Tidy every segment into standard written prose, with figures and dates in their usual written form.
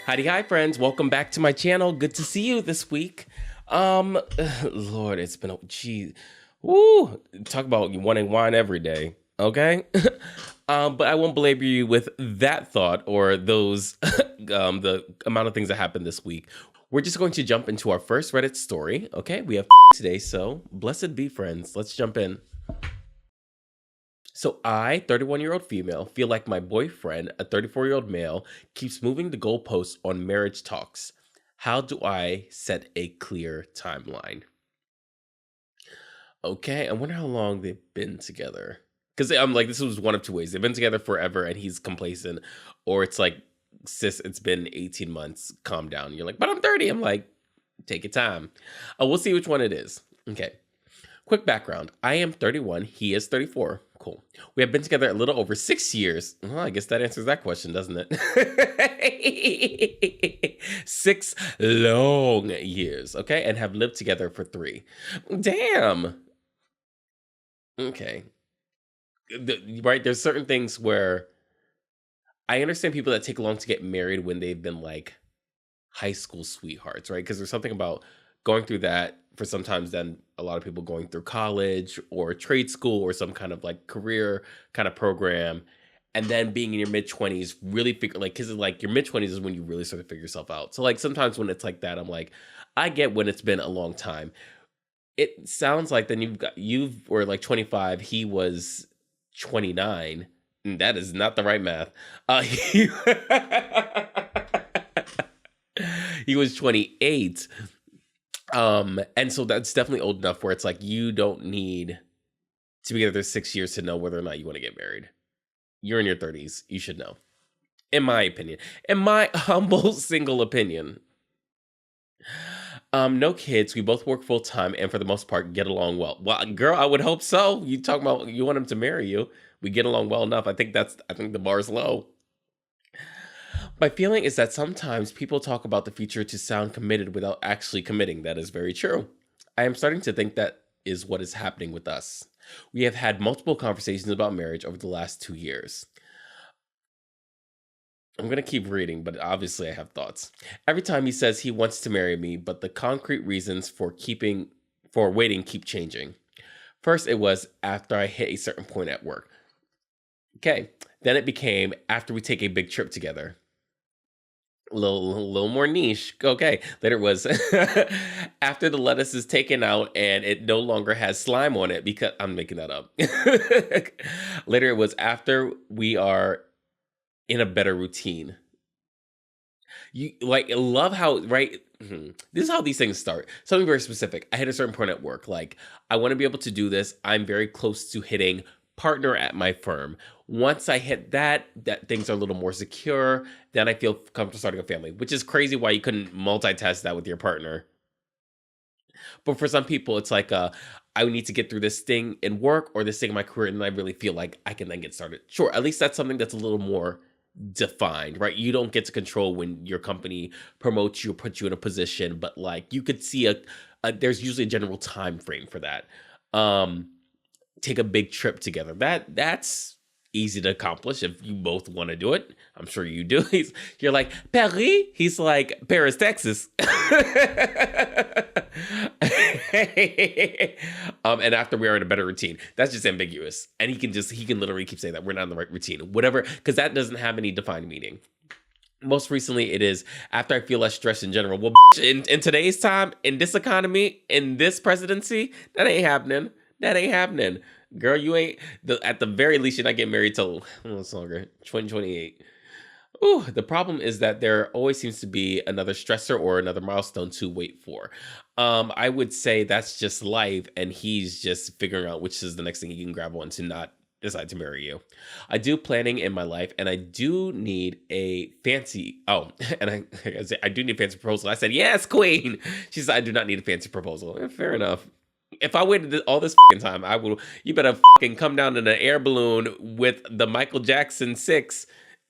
Howdy, hi, friends. Welcome back to my channel. Good to see you this week. Lord, it's been geez, woo. Talk about you wanting wine every day, okay? But I won't belabor you with that thought or those the amount of things that happened this week. We're just going to jump into our first Reddit story. Okay, we have today, so blessed be, friends. Let's jump in. So I, 31-year-old female, feel like my boyfriend, a 34-year-old male, keeps moving the goalposts on marriage talks. How do I set a clear timeline? Okay, I wonder how long they've been together. Because I'm like, this was one of two ways. They've been together forever and he's complacent. Or it's like, sis, it's been 18 months. Calm down. You're like, but I'm 30. I'm like, take your time. We'll see which one it is. Okay. Quick background. I am 31. He is 34. Cool. We have been together a little over 6 years. Well, I guess that answers that question, doesn't it? 6 long years, okay? And have lived together for 3. Damn. Okay. Right, there's certain things where I understand people that take long to get married when they've been like high school sweethearts, right? Because there's something about going through that for sometimes then a lot of people going through college or trade school or some kind of like career kind of program, and then being in your mid 20s really figure like because like your mid 20s is when you really start to figure yourself out. So like sometimes when it's like that, I'm like, I get when it's been a long time. It sounds like then you were like 25, he was 29. And that is not the right math. He, he was 28. And so that's definitely old enough where it's like you don't need to be together 6 years to know whether or not you want to get married. You're in your 30s. You should know. In my opinion. In my humble single opinion. No kids. We both work full time and for the most part get along well. Well, girl, I would hope so. You talking about you want him to marry you. We get along well enough. I think the bar's low. My feeling is that sometimes people talk about the future to sound committed without actually committing. That is very true. I am starting to think that is what is happening with us. We have had multiple conversations about marriage over the last 2 years. I'm going to keep reading, but obviously I have thoughts. Every time he says he wants to marry me, but the concrete reasons for waiting keep changing. First, it was after I hit a certain point at work. Okay. Then it became after we take a big trip together. A little more niche. Okay. Later it was after the lettuce is taken out and it no longer has slime on it because I'm making that up. Later it was after we are in a better routine. You like love how right. This is how these things start. Something very specific. I hit a certain point at work. Like I want to be able to do this. I'm very close to hitting partner at my firm. Once I hit that things are a little more secure, then I feel comfortable starting a family, which is crazy why you couldn't multitask that with your partner. But for some people, it's like, I need to get through this thing in work or this thing in my career, and I really feel like I can then get started. Sure, at least that's something that's a little more defined, right? You don't get to control when your company promotes you or puts you in a position, but like you could see there's usually a general time frame for that. Take a big trip together. That's easy to accomplish if you both want to do it. I'm sure you do. You're like, Paris? He's like, Paris, Texas. And after we are in a better routine. That's just ambiguous. And he can literally keep saying that we're not in the right routine. Whatever, because that doesn't have any defined meaning. Most recently, it is after I feel less stressed in general. Well, in today's time, in this economy, in this presidency, that ain't happening. That ain't happening. Girl, you ain't, at the very least, you're not getting married till, it's longer, 2028. Ooh, the problem is that there always seems to be another stressor or another milestone to wait for. I would say that's just life, and he's just figuring out which is the next thing he can grab on to not decide to marry you. I do planning in my life, and I do need a fancy, I do need a fancy proposal. I said, yes, queen. She said, I do not need a fancy proposal. Fair enough. If I waited all this time, you better come down in an air balloon with the Michael Jackson 6,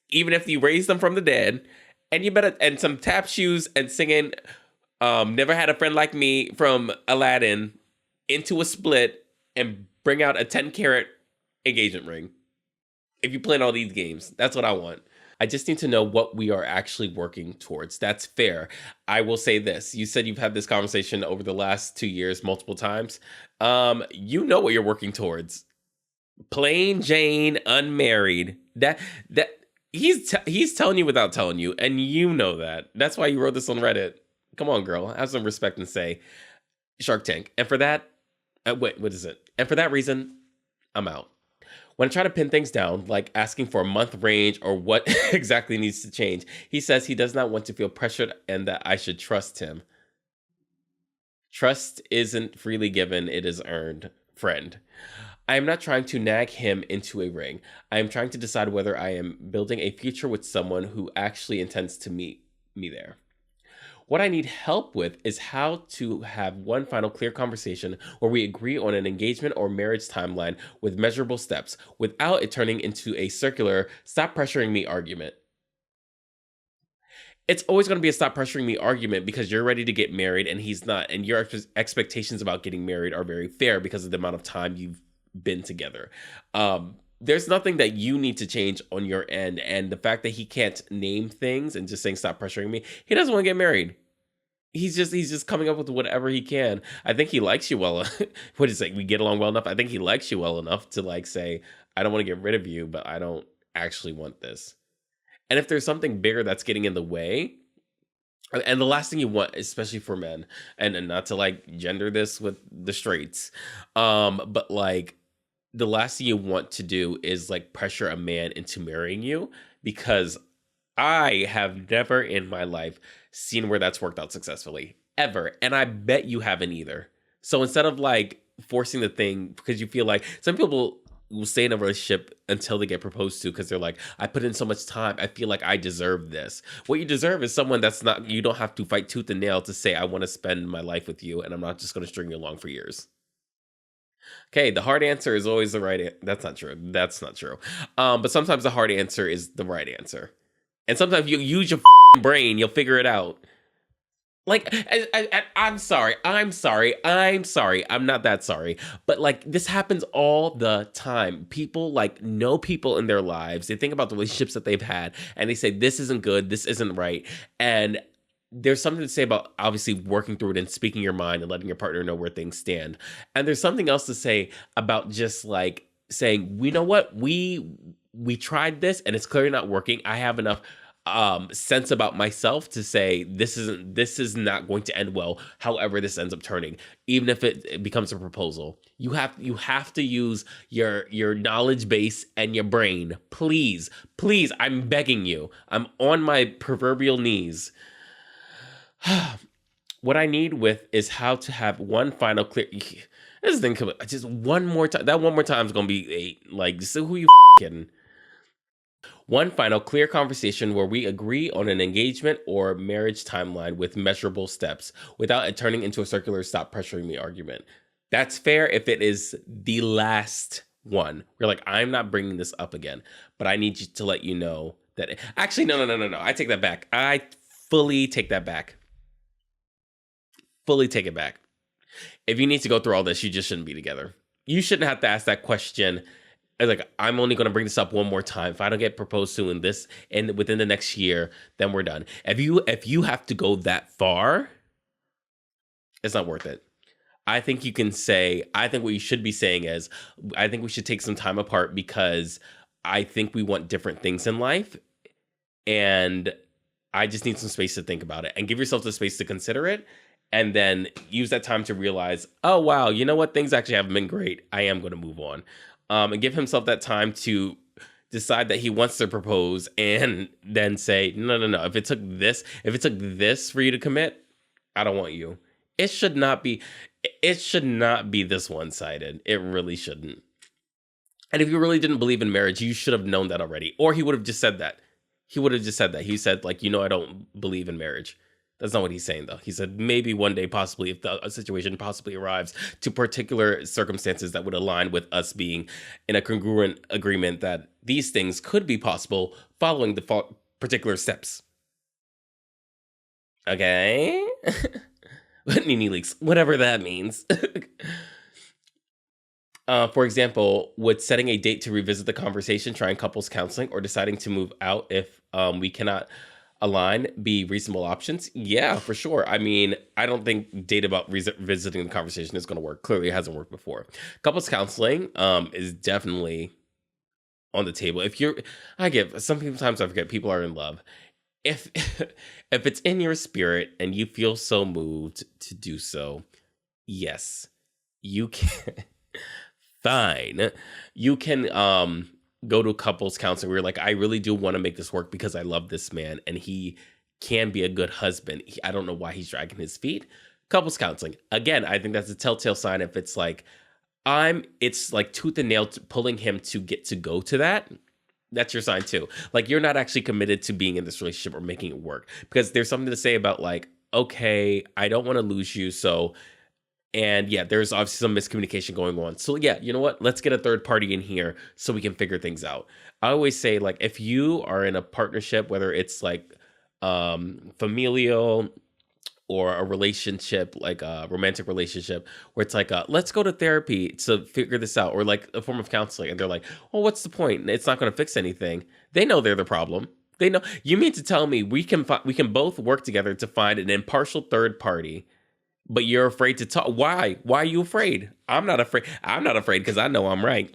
even if you raise them from the dead, and some tap shoes and singing Never Had a Friend Like Me from Aladdin into a split and bring out a 10-carat engagement ring. If you plan all these games, that's what I want. I just need to know what we are actually working towards. That's fair. I will say this. You said you've had this conversation over the last 2 years multiple times. You know what you're working towards. Plain Jane, unmarried. That he's telling you without telling you, and you know that. That's why you wrote this on Reddit. Come on, girl. Have some respect and say Shark Tank. And for that, wait, what is it? And for that reason, I'm out. When I try to pin things down, like asking for a month range or what exactly needs to change, he says he does not want to feel pressured and that I should trust him. Trust isn't freely given, it is earned, friend. I am not trying to nag him into a ring. I am trying to decide whether I am building a future with someone who actually intends to meet me there. What I need help with is how to have one final clear conversation where we agree on an engagement or marriage timeline with measurable steps without it turning into a circular stop pressuring me argument. It's always going to be a stop pressuring me argument because you're ready to get married and he's not, and your expectations about getting married are very fair because of the amount of time you've been together. There's nothing that you need to change on your end, and the fact that he can't name things and just saying stop pressuring me, he doesn't want to get married. He's just coming up with whatever he can. I think he likes you well. What is it? We get along well enough. I think he likes you well enough to like say, I don't want to get rid of you, but I don't actually want this. And if there's something bigger that's getting in the way, and the last thing you want, especially for men, and not to like gender this with the straights, but like the last thing you want to do is like pressure a man into marrying you, because I have never in my life seen where that's worked out successfully, ever. And I bet you haven't either. So instead of like forcing the thing because you feel like some people will stay in a relationship until they get proposed to because they're like, I put in so much time. I feel like I deserve this. What you deserve is someone that's not, you don't have to fight tooth and nail to say, I want to spend my life with you and I'm not just going to string you along for years. Okay, the hard answer is always the right answer. That's not true. That's not true. But sometimes the hard answer is the right answer. And sometimes you use your brain, you'll figure it out. Like, I'm sorry. I'm not that sorry. But like, this happens all the time. People like know people in their lives. They think about the relationships that they've had and they say, this isn't good. This isn't right. And there's something to say about obviously working through it and speaking your mind and letting your partner know where things stand. And there's something else to say about just like saying, we know what, we tried this and it's clearly not working. I have enough sense about myself to say this is not going to end well, however this ends up turning, even if it becomes a proposal. You have to use your knowledge base and your brain. Please, I'm begging you. I'm on my proverbial knees. What I need with is how to have one final clear. This thing, just one more time. That one more time is gonna be like, so who you kidding? One final clear conversation where we agree on an engagement or marriage timeline with measurable steps without it turning into a circular stop pressuring me argument. That's fair if it is the last one. You're like, I'm not bringing this up again, but I need you to let you know that. Actually, no. I take that back. I fully take that back. Fully take it back. If you need to go through all this, you just shouldn't be together. You shouldn't have to ask that question. Like, I'm only going to bring this up one more time. If I don't get proposed to and within the next year, then we're done. If you have to go that far, it's not worth it. I think you can say, I think what you should be saying is, I think we should take some time apart because I think we want different things in life. And I just need some space to think about it and give yourself the space to consider it. And then use that time to realize, oh, wow, you know what? Things actually haven't been great. I am going to move on. And give himself that time to decide that he wants to propose and then say, no. If it took this for you to commit, I don't want you. It should not be this one-sided. It really shouldn't. And if you really didn't believe in marriage, you should have known that already. Or he would have just said that. He said, like, I don't believe in marriage. That's not what he's saying, though. He said maybe one day, possibly, if a situation possibly arrives to particular circumstances that would align with us being in a congruent agreement that these things could be possible following the particular steps. Okay? Nini leaks, whatever that means. For example, would setting a date to revisit the conversation, trying couples counseling, or deciding to move out if we cannot align be reasonable options? Yeah, for sure. I mean, I don't think date about visiting the conversation is going to work. Clearly, it hasn't worked before. Couples counseling is definitely on the table. If you're, I get sometimes I forget people are in love. If if it's in your spirit and you feel so moved to do so, yes, you can. Fine. You can go to couples counseling where you're like, I really do want to make this work because I love this man and he can be a good husband. I don't know why he's dragging his feet. Couples counseling. Again, I think that's a telltale sign if it's like it's like tooth and nail pulling him to get to go to that. That's your sign too. Like you're not actually committed to being in this relationship or making it work because there's something to say about like, okay, I don't want to lose you. So and yeah, there's obviously some miscommunication going on. So yeah, you know what? Let's get a third party in here so we can figure things out. I always say like if you are in a partnership, whether it's like familial or a relationship, like a romantic relationship, where it's like let's go to therapy to figure this out, or like a form of counseling, and they're like, well, what's the point? It's not going to fix anything. They know they're the problem. They know. You mean to tell me we can both work together to find an impartial third party? But you're afraid to talk. Why? Why are you afraid? I'm not afraid. I'm not afraid because I know I'm right.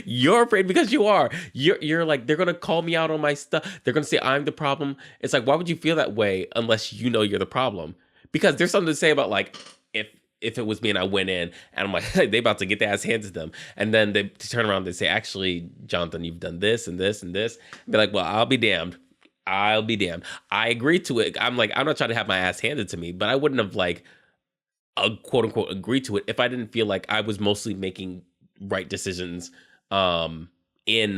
You're afraid because you are. You're like, they're going to call me out on my stuff. They're going to say I'm the problem. It's like, why would you feel that way unless you know you're the problem? Because there's something to say about like, if it was me and I went in and I'm like, hey, they about to get their ass handed to them. And then they turn around and say, actually, Jonathan, you've done this and this and this. Be like, well, I'll be damned. I'll be damned. I agree to it. I'm like, I'm not trying to have my ass handed to me, but I wouldn't have like quote unquote agreed to it if I didn't feel like I was mostly making right decisions in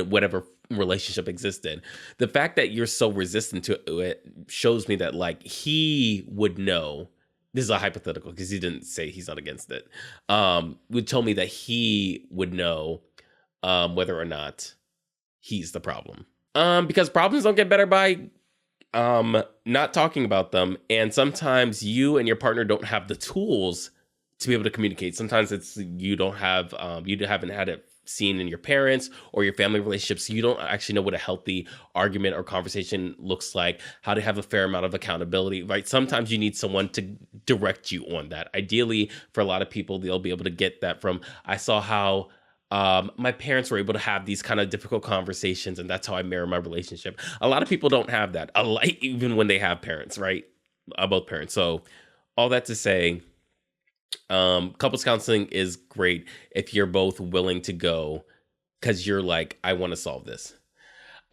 whatever relationship existed. The fact that you're so resistant to it shows me that like he would know. This is a hypothetical because he didn't say he's not against it. Would tell me that he would know whether or not he's the problem. Because problems don't get better by not talking about them, and sometimes you and your partner don't have the tools to be able to communicate. Sometimes it's you don't have you haven't had it seen in your parents or your family relationships. So you don't actually know what a healthy argument or conversation looks like, how to have a fair amount of accountability, right? Sometimes you need someone to direct you on that. Ideally, for a lot of people, they'll be able to get that from, I saw how my parents were able to have these kind of difficult conversations, and that's how I mirror my relationship. A lot of people don't have that, even when they have parents, right? Both parents. So all that to say, couples counseling is great if you're both willing to go because you're like, I want to solve this.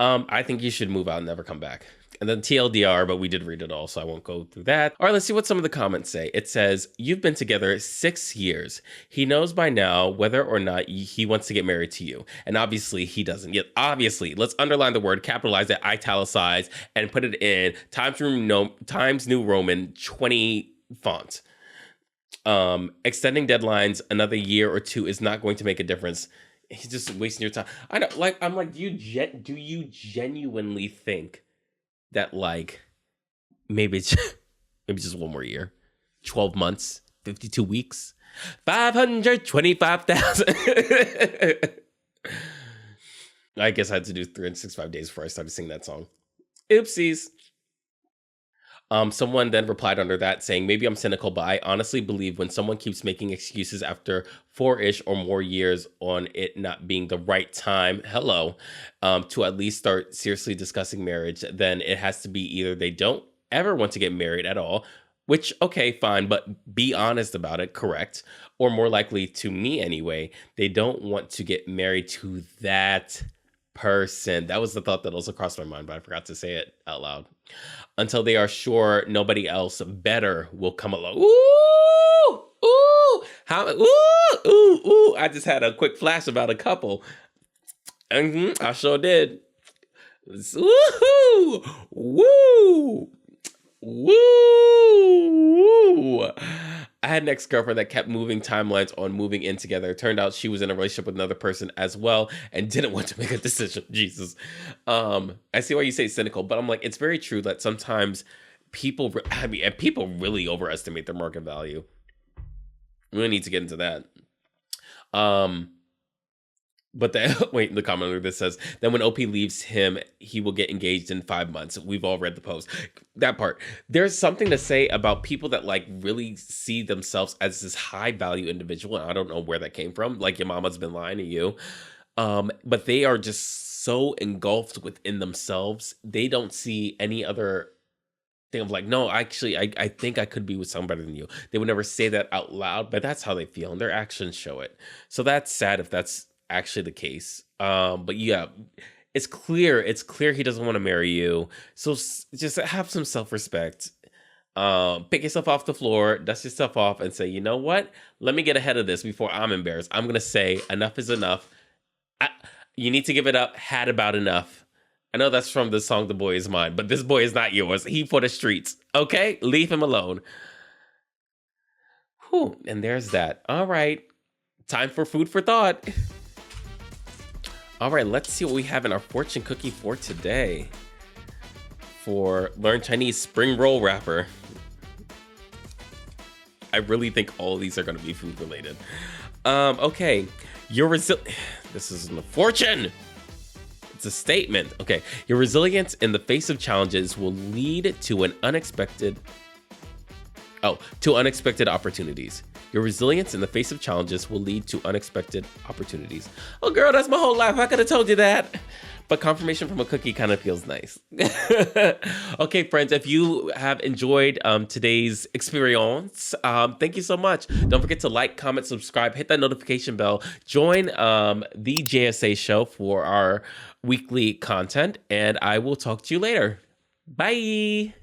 I think you should move out and never come back. And then TLDR, but we did read it all, so I won't go through that. All right, let's see what some of the comments say. It says, you've been together 6 years. He knows by now whether or not he wants to get married to you. And obviously he doesn't. Yet obviously, let's underline the word, capitalize it, italicize, and put it in Times New Roman 20 font. Extending deadlines another year or two is not going to make a difference. He's just wasting your time. I know, like, I'm like, do you genuinely think that like maybe it's maybe just one more year, 12 months, 52 weeks, 525,000. I guess I had to do 365 days before I started singing that song. Oopsies. Someone then replied under that saying, maybe I'm cynical, but I honestly believe when someone keeps making excuses after 4-ish or more years on it not being the right time, to at least start seriously discussing marriage, then it has to be either they don't ever want to get married at all, which, okay, fine, but be honest about it, correct? Or more likely, to me anyway, they don't want to get married to that person. That was the thought that also crossed my mind, but I forgot to say it out loud. Until they are sure nobody else better will come along. Ooh, ooh, ooh. I just had a quick flash about a couple. I sure did. Woo, woo, woo. I had an ex-girlfriend that kept moving timelines on moving in together. It turned out she was in a relationship with another person as well and didn't want to make a decision. Jesus. I see why you say cynical, but I'm like, it's very true that sometimes people really overestimate their market value. We need to get into that. Um, but wait, the comment that says, then when OP leaves him, he will get engaged in 5 months. We've all read the post. That part. There's something to say about people that like really see themselves as this high value individual. And I don't know where that came from. Like, your mama's been lying to you. But they are just so engulfed within themselves. They don't see any other thing of like, no, actually, I think I could be with somebody than you. They would never say that out loud, but that's how they feel, and their actions show it. So that's sad if that's actually the case. But yeah, it's clear he doesn't want to marry you. So just have some self-respect. Pick yourself off the floor, dust yourself off, and say, you know what? Let me get ahead of this before I'm embarrassed. I'm gonna say enough is enough. You need to give it up. Had about enough. I know that's from the song The Boy Is Mine, but this boy is not yours. He for the streets. Okay? Leave him alone. Whew, and there's that. All right. Time for food for thought. All right, let's see what we have in our fortune cookie for today. For Learn Chinese Spring Roll Wrapper. I really think all of these are going to be food related. Okay. This isn't a fortune. It's a statement. Okay. Your resilience in the face of challenges will lead to unexpected opportunities. Your resilience in the face of challenges will lead to unexpected opportunities. Oh, girl, that's my whole life. I could have told you that. But confirmation from a cookie kind of feels nice. Okay, friends, if you have enjoyed today's experience, thank you so much. Don't forget to like, comment, subscribe, hit that notification bell. Join the JSA Show for our weekly content, and I will talk to you later. Bye.